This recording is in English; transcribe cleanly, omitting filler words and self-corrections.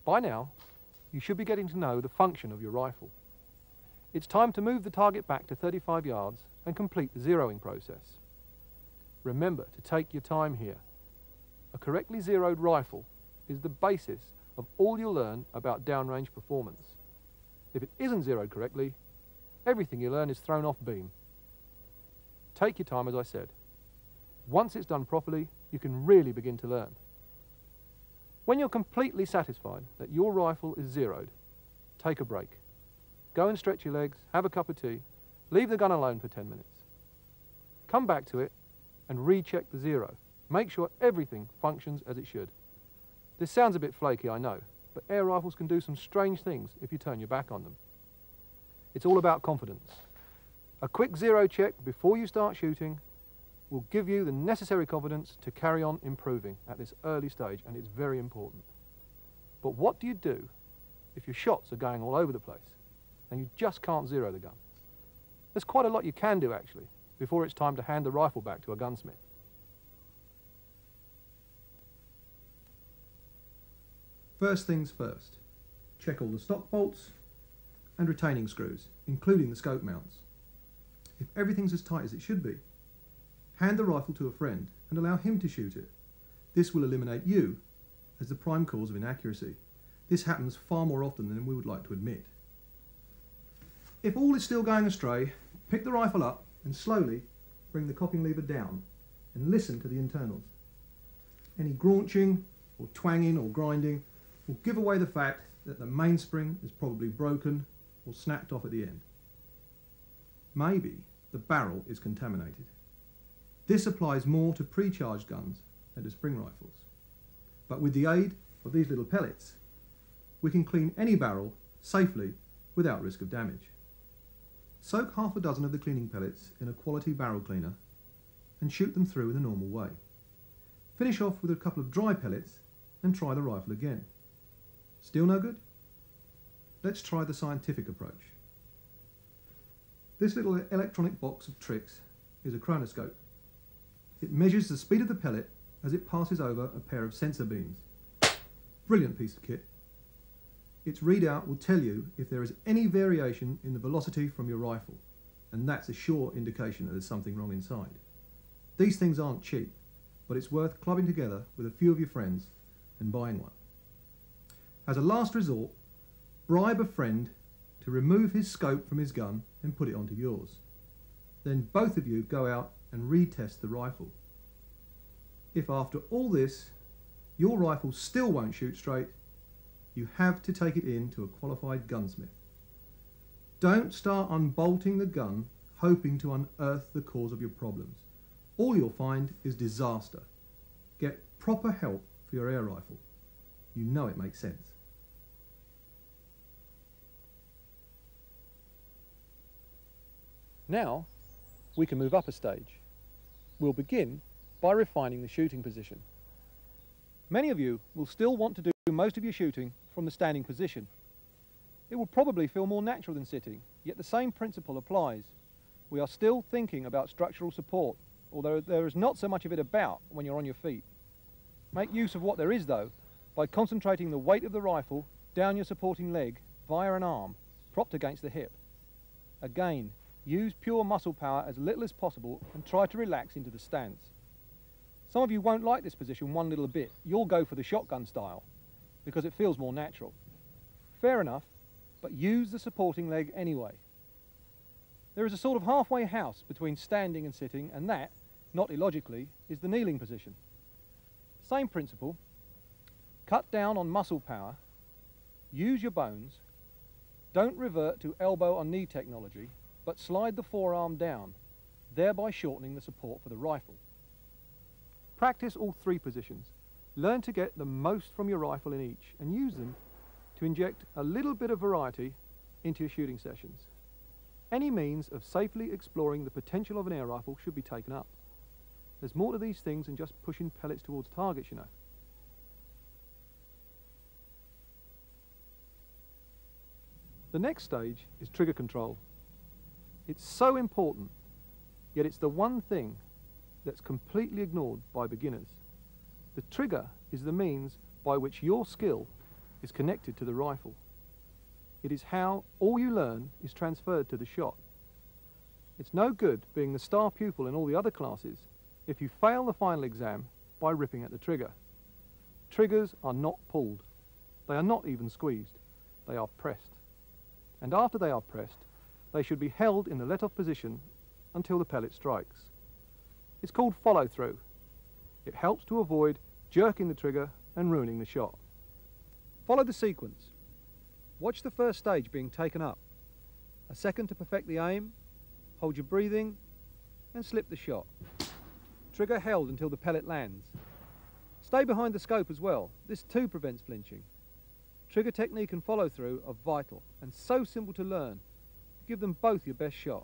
By now, you should be getting to know the function of your rifle. It's time to move the target back to 35 yards and complete the zeroing process. Remember to take your time here. A correctly zeroed rifle is the basis of all you'll learn about downrange performance. If it isn't zeroed correctly, everything you learn is thrown off beam. Take your time, as I said. Once it's done properly, you can really begin to learn. When you're completely satisfied that your rifle is zeroed, take a break. Go and stretch your legs, have a cup of tea, leave the gun alone for 10 minutes. Come back to it and recheck the zero. Make sure everything functions as it should. This sounds a bit flaky, I know, but air rifles can do some strange things if you turn your back on them. It's all about confidence. A quick zero check before you start shooting will give you the necessary confidence to carry on improving at this early stage, and it's very important. But what do you do if your shots are going all over the place and you just can't zero the gun? There's quite a lot you can do, actually, before it's time to hand the rifle back to a gunsmith. First things first, check all the stock bolts and retaining screws, including the scope mounts. If everything's as tight as it should be, hand the rifle to a friend and allow him to shoot it. This will eliminate you as the prime cause of inaccuracy. This happens far more often than we would like to admit. If all is still going astray, pick the rifle up and slowly bring the cocking lever down and listen to the internals. Any graunching or twanging or grinding will give away the fact that the mainspring is probably broken or snapped off at the end. Maybe the barrel is contaminated. This applies more to pre-charged guns than to spring rifles. But with the aid of these little pellets, we can clean any barrel safely without risk of damage. Soak half a dozen of the cleaning pellets in a quality barrel cleaner and shoot them through in the normal way. Finish off with a couple of dry pellets and try the rifle again. Still no good? Let's try the scientific approach. This little electronic box of tricks is a chronoscope. It measures the speed of the pellet as it passes over a pair of sensor beams. Brilliant piece of kit. Its readout will tell you if there is any variation in the velocity from your rifle, and that's a sure indication that there's something wrong inside. These things aren't cheap, but it's worth clubbing together with a few of your friends and buying one. As a last resort, bribe a friend to remove his scope from his gun and put it onto yours. Then both of you go out and retest the rifle. If after all this your rifle still won't shoot straight, you have to take it in to a qualified gunsmith. Don't start unbolting the gun hoping to unearth the cause of your problems. All you'll find is disaster. Get proper help for your air rifle. You know it makes sense. Now, we can move up a stage. We'll begin by refining the shooting position. Many of you will still want to do most of your shooting from the standing position. It will probably feel more natural than sitting, yet the same principle applies. We are still thinking about structural support, although there is not so much of it about when you're on your feet. Make use of what there is, though, by concentrating the weight of the rifle down your supporting leg via an arm, propped against the hip. Again, use pure muscle power as little as possible and try to relax into the stance. Some of you won't like this position one little bit. You'll go for the shotgun style because it feels more natural. Fair enough, but use the supporting leg anyway. There is a sort of halfway house between standing and sitting, and that, not illogically, is the kneeling position. Same principle. Cut down on muscle power, use your bones, don't revert to elbow or knee technology, but slide the forearm down, thereby shortening the support for the rifle. Practice all three positions. Learn to get the most from your rifle in each and use them to inject a little bit of variety into your shooting sessions. Any means of safely exploring the potential of an air rifle should be taken up. There's more to these things than just pushing pellets towards targets, you know. The next stage is trigger control. It's so important, yet it's the one thing that's completely ignored by beginners. The trigger is the means by which your skill is connected to the rifle. It is how all you learn is transferred to the shot. It's no good being the star pupil in all the other classes if you fail the final exam by ripping at the trigger. Triggers are not pulled. They are not even squeezed. They are pressed. And after they are pressed, they should be held in the let-off position until the pellet strikes. It's called follow-through. It helps to avoid jerking the trigger and ruining the shot. Follow the sequence. Watch the first stage being taken up. A second to perfect the aim, hold your breathing, and slip the shot. Trigger held until the pellet lands. Stay behind the scope as well. This too prevents flinching. Trigger technique and follow-through are vital and so simple to learn. Give them both your best shot.